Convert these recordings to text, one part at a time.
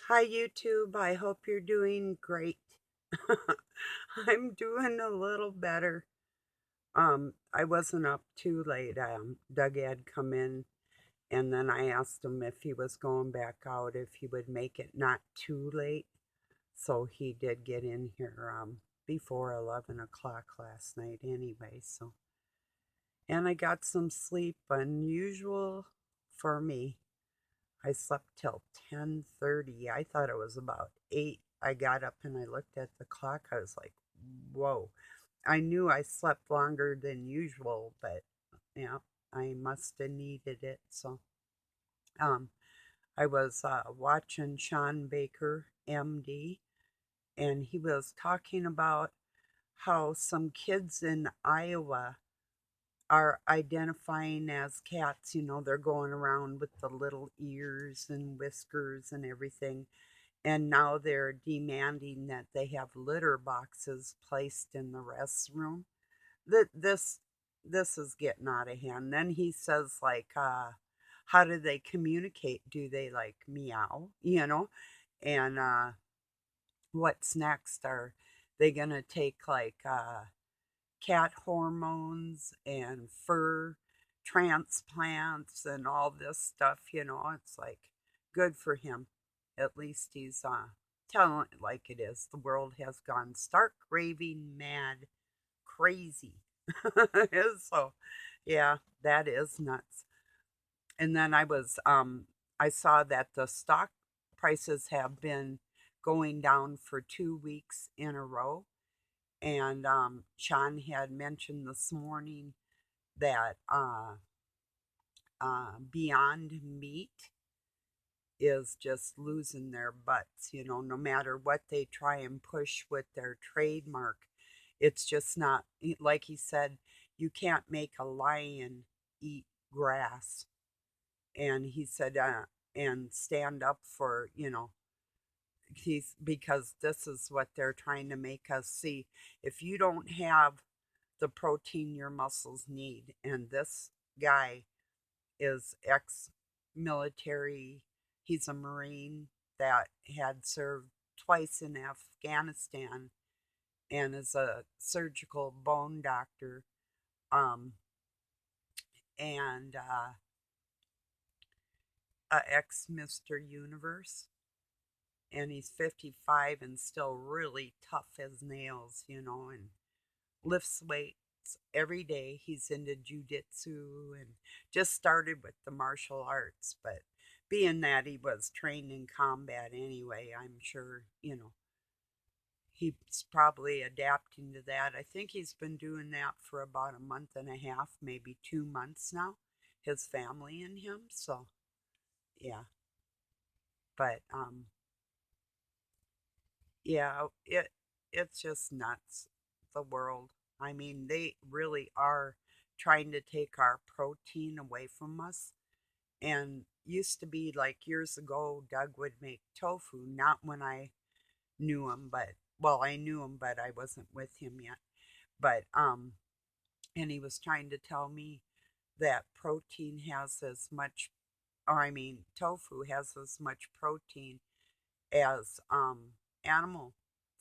Hi, YouTube. I hope you're doing great. I'm doing a little better. I wasn't up too late. Doug had come in, and then I asked him if he was going back out, if he would make it not too late. So he did get in here before 11 o'clock last night anyway. And I got some sleep, unusual for me. I slept till 10:30. I thought it was about 8. I got up and I looked at the clock. I was like, "Whoa." I knew I slept longer than usual, but yeah, I must have needed it. Um I was watching Sean Baker, MD, and he was talking about how some kids in Iowa are identifying as cats. They're going around with the little ears and whiskers and everything. And now they're demanding that they have litter boxes placed in the restroom. That this is getting out of hand. Then he says like, how do they communicate? Do they like meow? And what's next? Are they gonna take like cat hormones and fur transplants and all this stuff? It's like good for him. At least he's telling it like it is. The world has gone stark raving mad crazy. So yeah, that is nuts. And then I saw that the stock prices have been going down for 2 weeks in a row. And Sean had mentioned this morning that Beyond Meat is just losing their butts. No matter what they try and push with their trademark, it's just not, like he said, you can't make a lion eat grass. And he said, and stand up for, because this is what they're trying to make us see. If you don't have the protein your muscles need, and this guy is ex military. He's a Marine that had served twice in Afghanistan and is a surgical bone doctor. Um, and ex Mr. Universe. And he's 55 and still really tough as nails, and lifts weights every day. He's into jujitsu and just started with the martial arts, but being that he was trained in combat anyway, I'm sure, he's probably adapting to that. I think he's been doing that for about a month and a half, maybe 2 months now, his family and him. So, yeah. But, yeah, it's just nuts, the world. I mean, they really are trying to take our protein away from us. And used to be like years ago, Doug would make tofu, not when I knew him, but well, I knew him, but I wasn't with him yet. But and he was trying to tell me that protein has as much, or I mean, tofu has as much protein as animal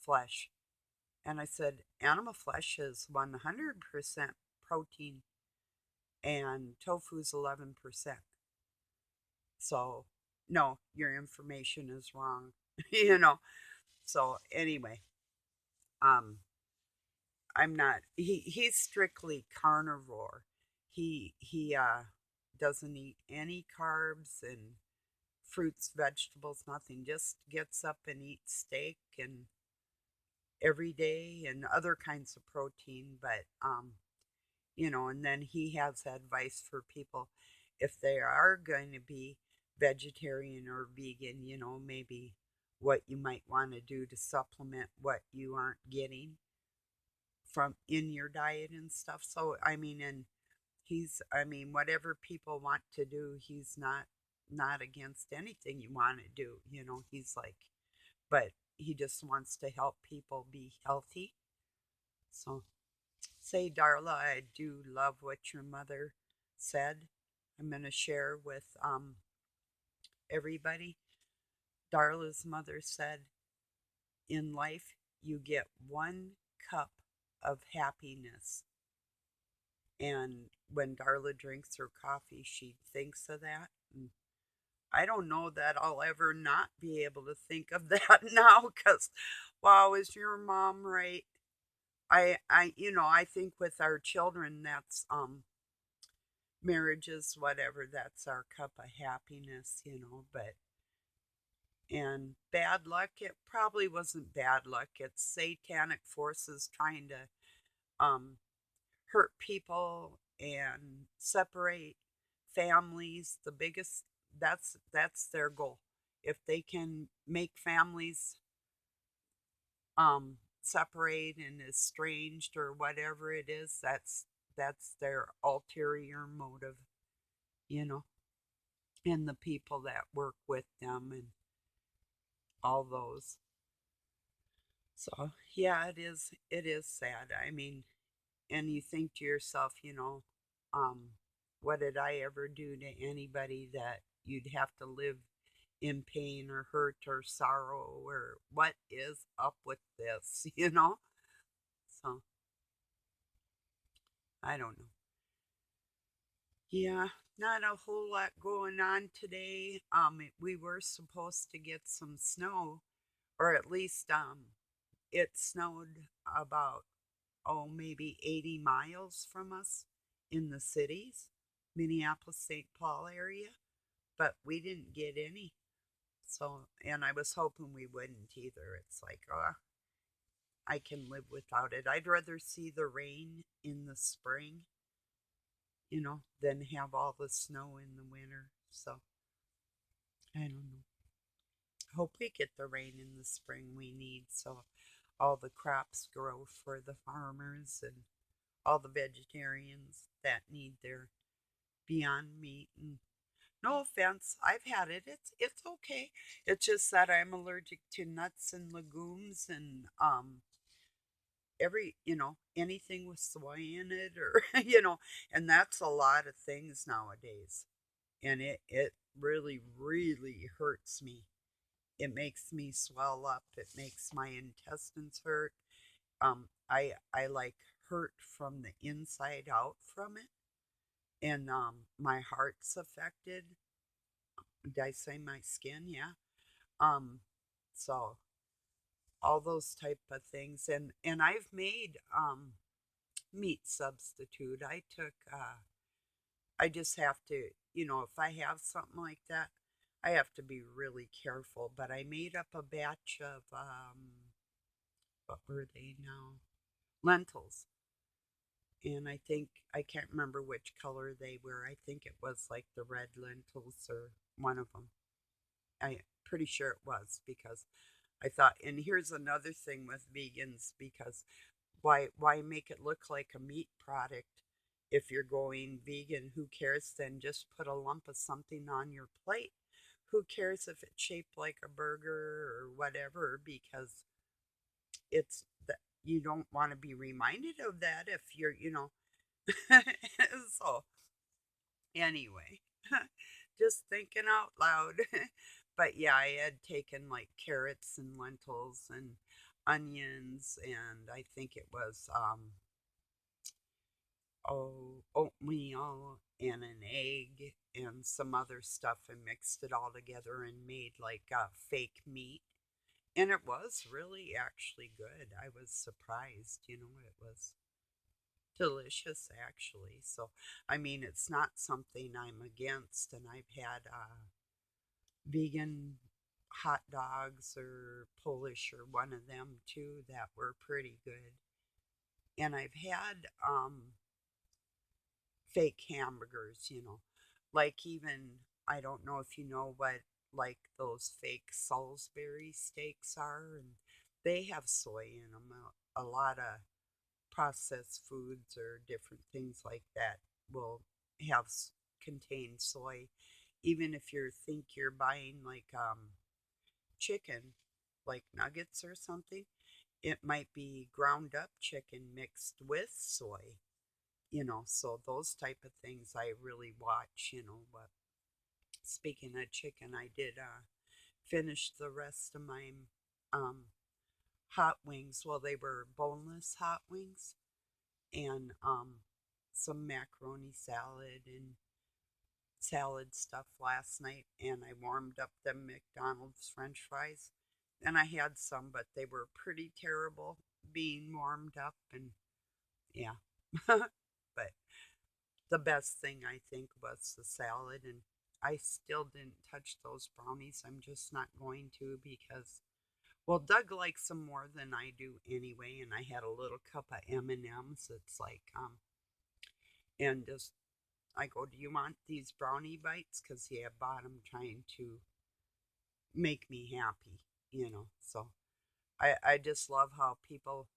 flesh. And I said, animal flesh is 100% protein and tofu's 11%. So, no, your information is wrong. you know. So, anyway, um I'm not he's strictly carnivore. He doesn't eat any carbs and fruits, vegetables, nothing. Just gets up and eats steak and every day and other kinds of protein, but and then he has advice for people if they are going to be vegetarian or vegan, maybe what you might want to do to supplement what you aren't getting from in your diet and stuff. So, I mean, and whatever people want to do, he's not against anything you want to do. He's like, but he just wants to help people be healthy. So, say, Darla, I do love what your mother said. I'm going to share with everybody. Darla's mother said, in life, you get one cup of happiness. And when Darla drinks her coffee, she thinks of that. And I don't know that I'll ever not be able to think of that now because, wow, is your mom right? I think with our children, that's, marriages, whatever, that's our cup of happiness, but, and bad luck, it probably wasn't bad luck. It's satanic forces trying to, um, hurt people and separate families. The biggest, that's their goal. If they can make families separate and estranged or whatever it is, that's their ulterior motive, you know, and the people that work with them and all those. So yeah, it is sad. I mean, and you think to yourself, um, what did I ever do to anybody that you'd have to live in pain or hurt or sorrow, or what is up with this, So I don't know. Yeah, not a whole lot going on today. We were supposed to get some snow, or at least it snowed about, oh, maybe 80 miles from us in the cities, Minneapolis, St. Paul area, but we didn't get any. So, and I was hoping we wouldn't either. It's like, oh, I can live without it. I'd rather see the rain in the spring, than have all the snow in the winter. So, I don't know. Hope we get the rain in the spring we need so all the crops grow for the farmers and all the vegetarians that need their Beyond Meat. And no offense, I've had it. It's okay. It's just that I'm allergic to nuts and legumes and anything with soy in it, or and that's a lot of things nowadays. And it really really hurts me. It makes me swell up. It makes my intestines hurt. I like hurt from the inside out from it, and my heart's affected. Did I say my skin? Yeah. Um, so all those type of things, and I've made meat substitute. I just have to, if I have something like that, I have to be really careful. But I made up a batch of what were they now? Lentils. And I think I can't remember which color they were. I think it was like the red lentils or one of them. I'm pretty sure it was because I thought, and here's another thing with vegans, because why make it look like a meat product if you're going vegan? Who cares then? Just put a lump of something on your plate. Who cares if it's shaped like a burger or whatever? Because it's that you don't want to be reminded of that if you're. So anyway, just thinking out loud. But yeah, I had taken like carrots and lentils and onions, and I think it was oatmeal and an egg and some other stuff, and mixed it all together and made like fake meat. And it was really actually good. I was surprised, it was delicious actually. So, I mean, it's not something I'm against, and I've had vegan hot dogs or Polish or one of them too that were pretty good. And I've had fake hamburgers, like even, I don't know if you know what like those fake Salisbury steaks are, and they have soy in them. A lot of processed foods or different things like that will have contain soy, even if you think you're buying like chicken, like nuggets or something. It might be ground up chicken mixed with soy, so those type of things I really watch. But speaking of chicken, I did finished the rest of my um, hot wings. Well, they were boneless hot wings and some macaroni salad and salad stuff last night. And I warmed up the McDonald's French fries. And I had some, but they were pretty terrible being warmed up. And yeah, but the best thing I think was the salad. And I still didn't touch those brownies. I'm just not going to because, well, Doug likes them more than I do anyway. And I had a little cup of M&Ms. It's like and just I go, do you want these brownie bites? Because he had bought them trying to make me happy, you know. So I just love how people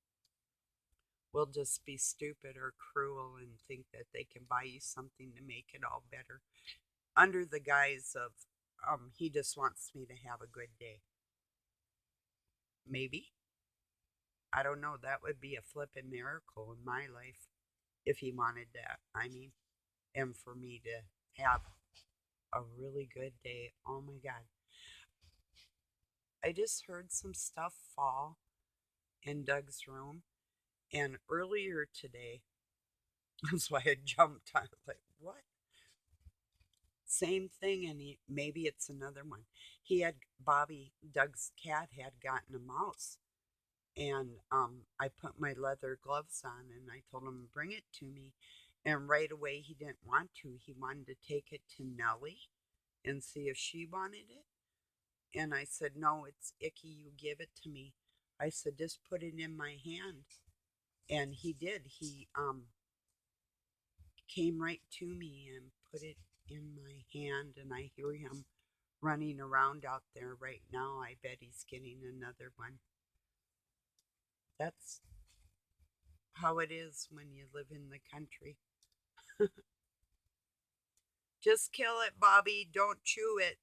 will just be stupid or cruel and think that they can buy you something to make it all better under the guise of he just wants me to have a good day. Maybe. I don't know. That would be a flippin' miracle in my life if he wanted that. I mean, and for me to have a really good day. Oh my God. I just heard some stuff fall in Doug's room. And earlier today, that's why I jumped. I was like, what? Same thing. And maybe it's another one. He had, Bobby, Doug's cat, had gotten a mouse. And I put my leather gloves on and I told him, bring it to me. And right away, he didn't want to. He wanted to take it to Nellie and see if she wanted it. And I said, no, it's icky. You give it to me. I said, just put it in my hand. And he did. He came right to me and put it in my hand. And I hear him running around out there right now. I bet he's getting another one. That's how it is when you live in the country. Just kill it, Bobby. Don't chew it.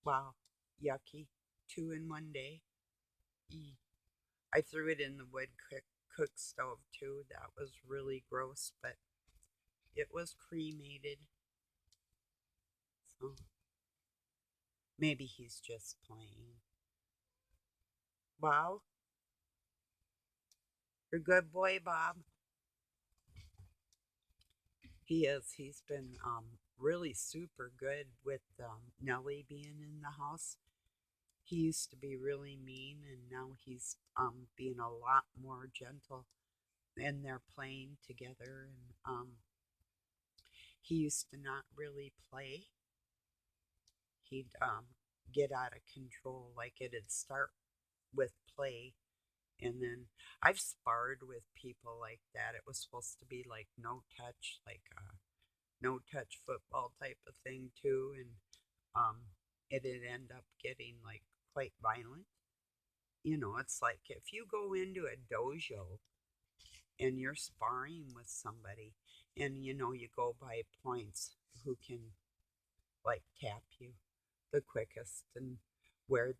Wow. Yucky. Two in one day. Eee. I threw it in the wood cook stove too. That was really gross, but it was cremated. So maybe he's just playing. Wow. You're a good boy, Bob. He is. He's been really super good with Nellie being in the house. He used to be really mean, and now he's being a lot more gentle. And they're playing together. And he used to not really play. He'd get out of control. Like it'd start with play, and then I've sparred with people like that. It was supposed to be like no touch, like no touch football type of thing too, and um, it'd end up getting like quite violent. You know, it's like if you go into a dojo and you're sparring with somebody, and you know you go by points, who can like tap you the quickest and where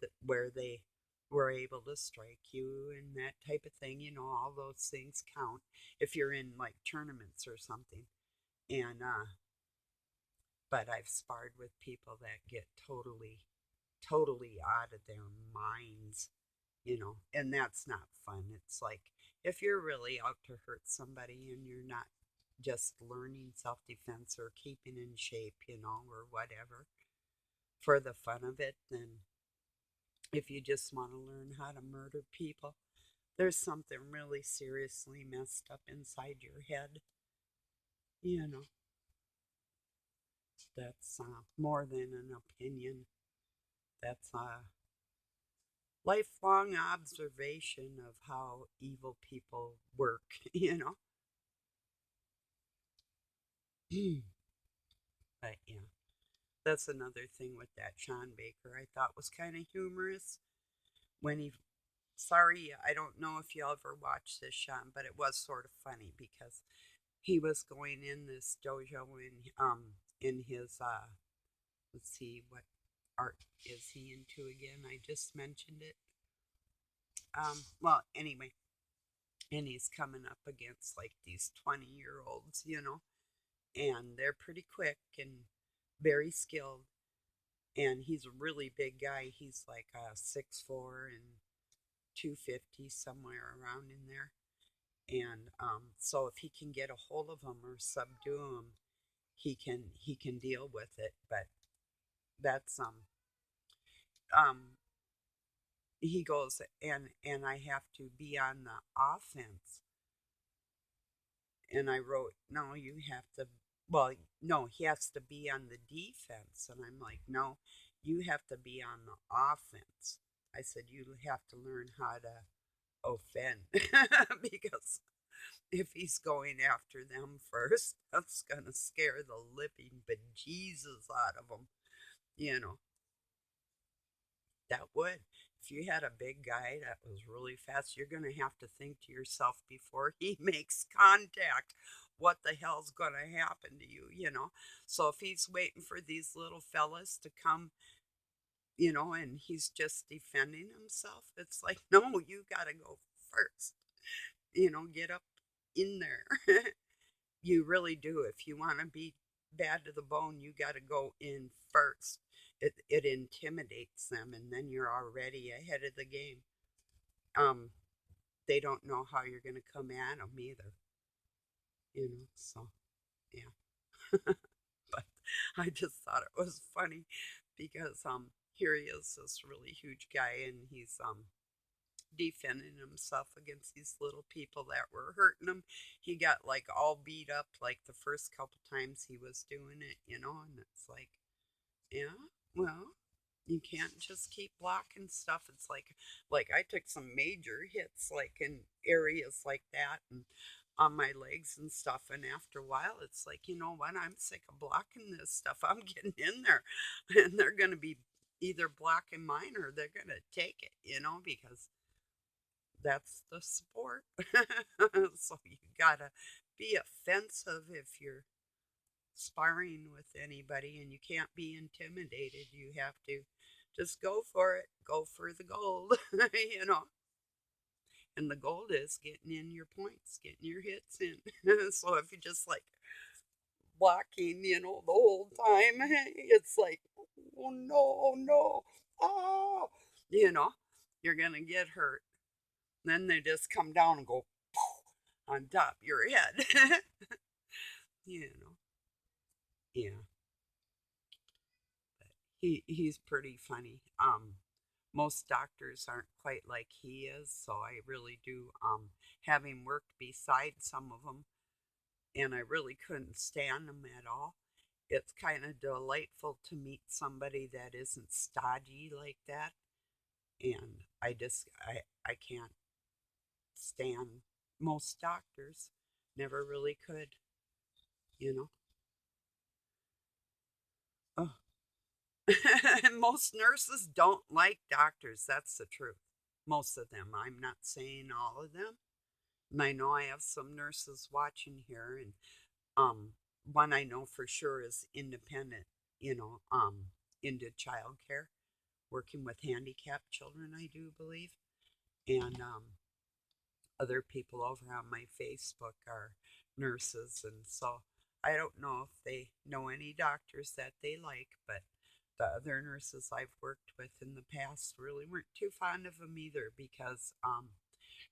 they were able to strike you and that type of thing, you know, all those things count if you're in like tournaments or something. And but I've sparred with people that get totally out of their minds, you know, and that's not fun. It's like if you're really out to hurt somebody and you're not just learning self-defense or keeping in shape, you know, or whatever for the fun of it, then if you just want to learn how to murder people, there's something really seriously messed up inside your head. You know, that's more than an opinion. That's a lifelong observation of how evil people work, you know. But yeah, that's another thing with that Sean Baker I thought was kind of humorous when he, sorry, I don't know if you ever watched this, Sean, but it was sort of funny because he was going in this dojo in his let's see what art is he into again. I just mentioned it. Well, anyway, and he's coming up against like these 20-year-olds, you know, and they're pretty quick and very skilled, and he's a really big guy. He's like 6'4" and 250, somewhere around in there. And so if he can get a hold of him or subdue him, he can deal with it. But that's um he goes, and I have to be on the offense. And I wrote, no, you have to, well, no, he has to be on the defense. And I'm like, no, you have to be on the offense. I said, you have to learn how to offend because if he's going after them first, that's going to scare the living bejesus out of them. You know, that would. If you had a big guy that was really fast, you're going to have to think to yourself before he makes contact, what the hell's going to happen to you? So if he's waiting for these little fellas to come, and he's just defending himself, it's like, no, you got to go first. Get up in there. You really do. If you want to be bad to the bone, you got to go in first. It intimidates them, and then you're already ahead of the game. Um, they don't know how you're going to come at them either. So yeah. But I just thought it was funny because here he is, this really huge guy, and he's defending himself against these little people that were hurting him. He got like all beat up like the first couple times he was doing it, and it's like, yeah, well, you can't just keep blocking stuff. It's like I took some major hits like in areas like that and on my legs and stuff, and after a while it's like, you know what, I'm sick of blocking this stuff. I'm getting in there and they're going to be either blocking mine or they're going to take it, because that's the sport. So you gotta be offensive if you're sparring with anybody, and you can't be intimidated. You have to just go for it, go for the gold, you know. And the gold is getting in your points, getting your hits in. So if you just like blocking, the whole time, it's like, oh no, oh no, oh, you know, you're gonna get hurt. Then they just come down and go on top of your head. you know. Yeah. But he's pretty funny. Most doctors aren't quite like he is, so I really do having worked beside some of them, and I really couldn't stand them at all. It's kind of delightful to meet somebody that isn't stodgy like that, and I can't stand most doctors. Never really could, you know. Oh. Most nurses don't like doctors. That's the truth. Most of them. I'm not saying all of them. And I know I have some nurses watching here, and um, one I know for sure is independent. Into childcare, working with handicapped children, I do believe, and other people over on my Facebook are nurses, and so I don't know if they know any doctors that they like, but the other nurses I've worked with in the past really weren't too fond of them either because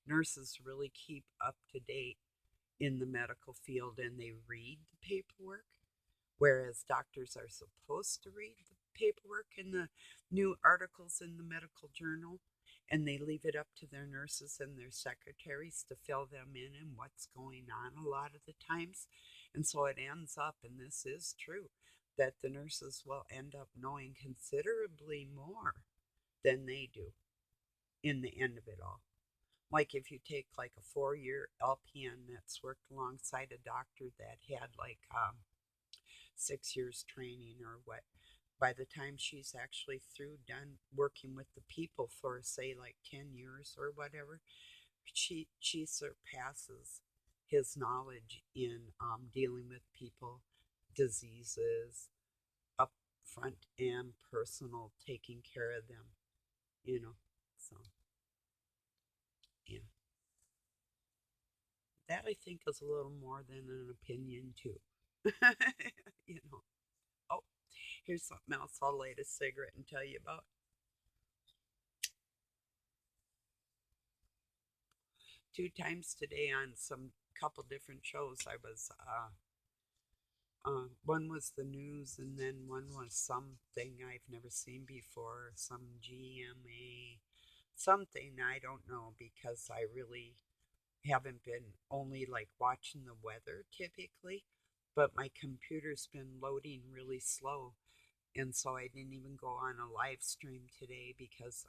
nurses really keep up to date in the medical field and they read the paperwork, whereas doctors are supposed to read the paperwork in the new articles in the medical journal, and they leave it up to their nurses and their secretaries to fill them in and what's going on a lot of the times. And so it ends up, and this is true, that the nurses will end up knowing considerably more than they do in the end of it all. Like if you take like a 4-year LPN that's worked alongside a doctor that had like 6 years training or what, by the time she's actually through done working with the people for say like 10 years or whatever, she surpasses his knowledge in dealing with people, diseases, upfront and personal, taking care of them. So yeah, that I think is a little more than an opinion too. you know. Oh, Here's something else I'll light a cigarette and tell you about. 2 times today on some couple different shows, I was one was the news, and then one was something I've never seen before, some GMA, something I don't know, because I really haven't been only like watching the weather typically, but my computer's been loading really slow, and so I didn't even go on a live stream today because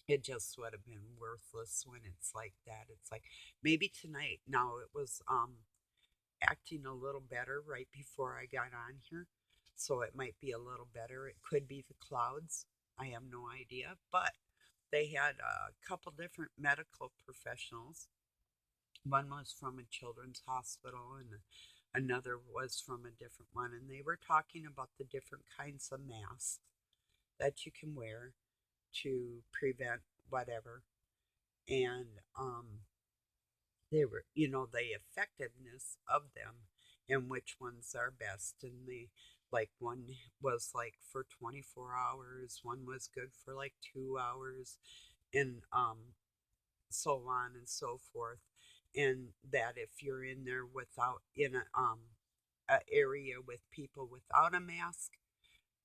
it just would have been worthless when it's like that. It's like maybe tonight. Now it was acting a little better right before I got on here, so it might be a little better. It could be the clouds. I have no idea, but they had a couple different medical professionals. One was from a children's hospital, and another was from a different one, and they were talking about the different kinds of masks that you can wear to prevent whatever. And they were, the effectiveness of them and which ones are best. And they, like, one was like for 24 hours, one was good for like 2 hours, and so on and so forth. And that if you're in there without, in a area with people without a mask,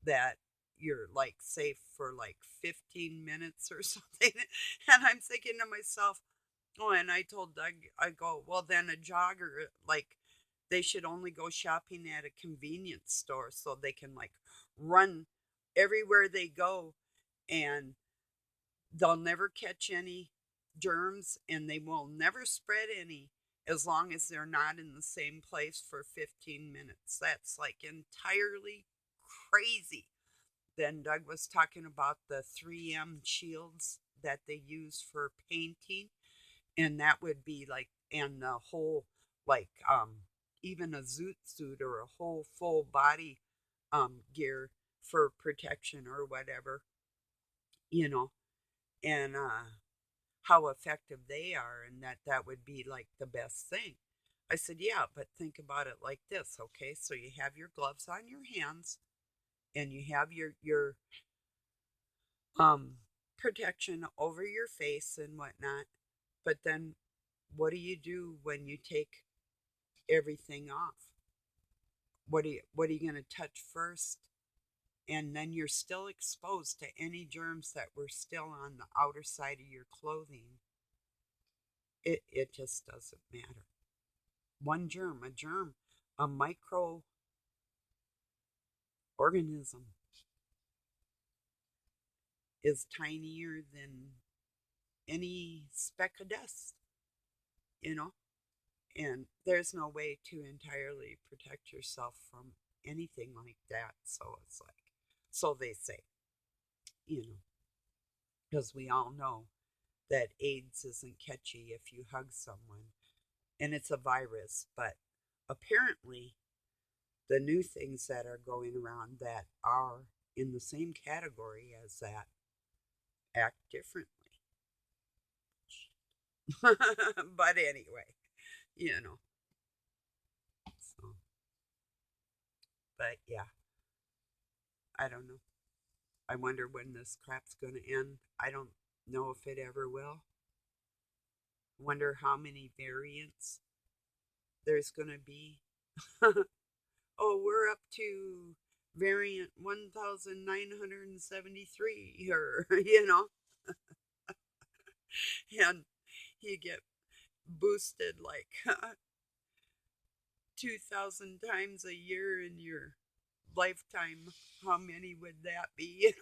that you're like safe for like 15 minutes or something. And I'm thinking to myself, oh, and I told Doug, I go, well, then a jogger, like, they should only go shopping at a convenience store so they can, like, run everywhere they go, and they'll never catch any germs and they will never spread any as long as they're not in the same place for 15 minutes. That's like entirely crazy. Then Doug was talking about the 3M shields that they use for painting, and that would be like, and the whole, like, even a zoot suit or a whole full body gear for protection or whatever, you know, and how effective they are, and that would be like the best thing. I said, yeah, but think about it like this, okay? So you have your gloves on your hands, and you have your um protection over your face and whatnot. But then what do you do when you take everything off? What are you going to touch first? And then you're still exposed to any germs that were still on the outer side of your clothing. It just doesn't matter. One germ, a microorganism is tinier than any speck of dust, you know? And there's no way to entirely protect yourself from anything like that. So it's like, so they say, you know, because we all know that AIDS isn't catchy if you hug someone, and it's a virus, but apparently the new things that are going around that are in the same category as that act differently. But anyway, you know, so, but yeah, I don't know. I wonder when this crap's going to end. I don't know if it ever will. Wonder how many variants there's going to be. Oh, we're up to variant 1973, or, and you get boosted like 2,000 times a year in your lifetime. How many would that be?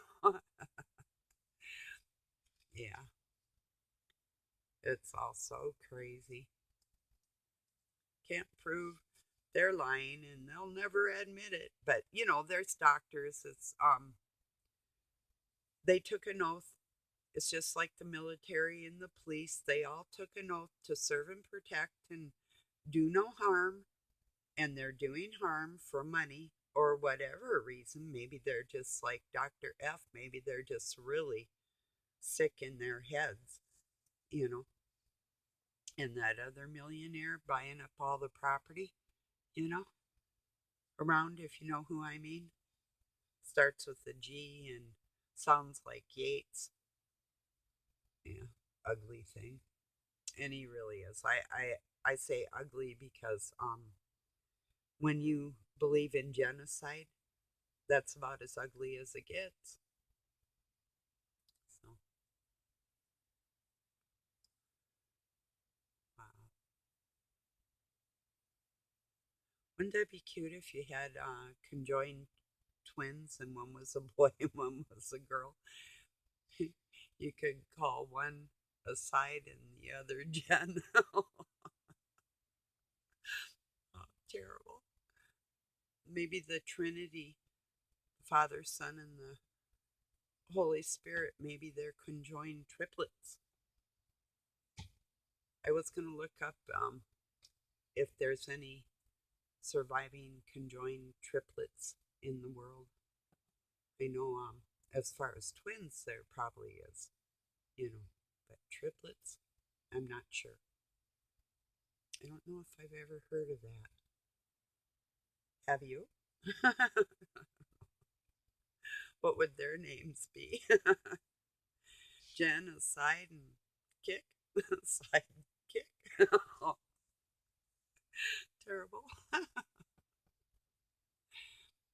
Yeah, it's all so crazy. Can't prove they're lying, and they'll never admit it. But there's doctors. They took an oath. It's just like the military and the police. They all took an oath to serve and protect and do no harm, and they're doing harm for money or whatever reason. Maybe they're just like Dr. F. Maybe they're just really sick in their heads, you know. And that other millionaire buying up all the property, you know, around, if you know who I mean. Starts with a G and sounds like Yates. Yeah, ugly thing. And he really is. I say ugly because when you believe in genocide, that's about as ugly as it gets. So, wouldn't that be cute if you had conjoined twins and one was a boy and one was a girl? You could call one aside and the other Jen. Oh, terrible. Maybe the Trinity, Father, Son, and the Holy Spirit, maybe they're conjoined triplets. I was going to look up if there's any surviving conjoined triplets in the world. I know as far as twins, there probably is, but triplets, I'm not sure. I don't know if I've ever heard of that. Have you? What would their names be? Jen, aside and kick, side kick. Oh, terrible.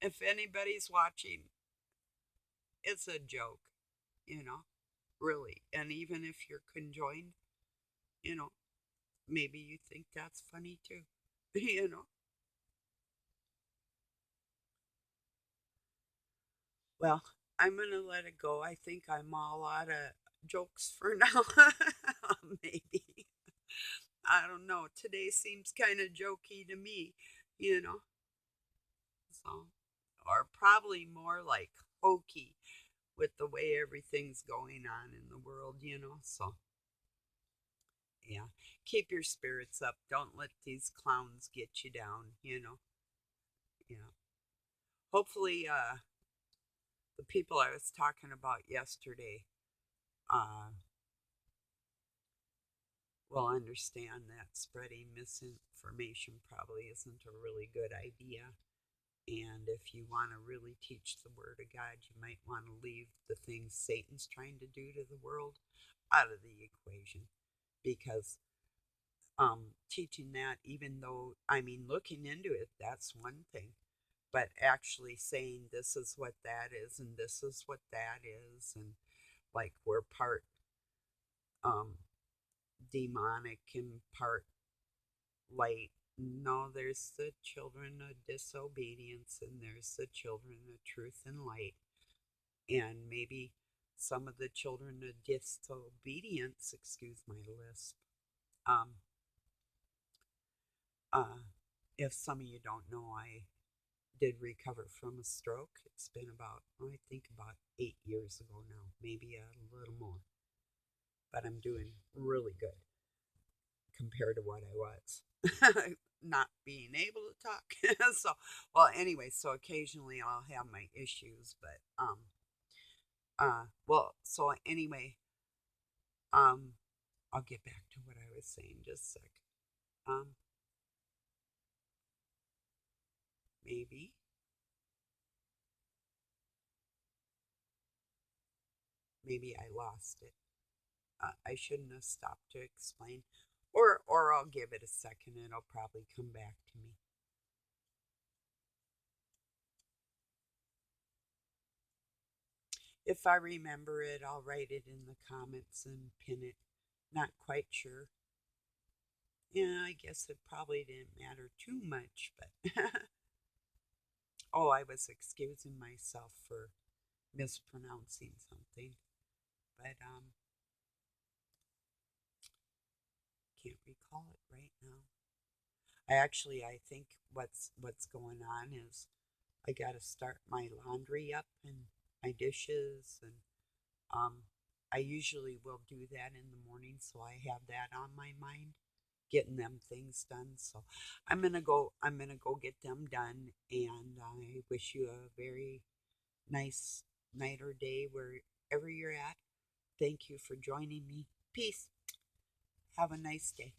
If anybody's watching, it's a joke, you know, really. And even if you're conjoined, you know, maybe you think that's funny too, you know. Well, I'm going to let it go. I think I'm all out of jokes for now. Maybe. I don't know. Today seems kind of jokey to me, you know. So, or probably more like hokey with the way everything's going on in the world, you know. So, yeah, keep your spirits up. Don't let these clowns get you down, you know. Yeah. Hopefully, the people I was talking about yesterday uh, will understand that spreading misinformation probably isn't a really good idea. And if you want to really teach the Word of God, you might want to leave the things Satan's trying to do to the world out of the equation. Because teaching that, even though, I mean, looking into it, that's one thing. But actually saying this is what that is and this is what that is, and like we're part um, demonic and part light. No, there's the children of disobedience and there's the children of truth and light. And maybe some of the children of disobedience, excuse my lisp, um, uh, if some of you don't know, I did recover from a stroke. It's been about, I think, about 8 years ago now, maybe a little more. But I'm doing really good compared to what I was. Not being able to talk. So, well, anyway, so occasionally I'll have my issues, but well, so anyway, um I'll get back to what I was saying just a sec. Um maybe I lost it. I shouldn't have stopped to explain, or I'll give it a second and it'll probably come back to me. If I remember it, I'll write it in the comments and pin it. Not quite sure. Yeah, I guess it probably didn't matter too much, but oh, I was excusing myself for mispronouncing something, but can't recall it right now. I think what's going on is I got to start my laundry up and my dishes, and um I usually will do that in the morning, so I have that on my mind, getting them things done. So I'm gonna go get them done, and I wish you a very nice night or day wherever you're at. Thank you for joining me. Peace. Have a nice day.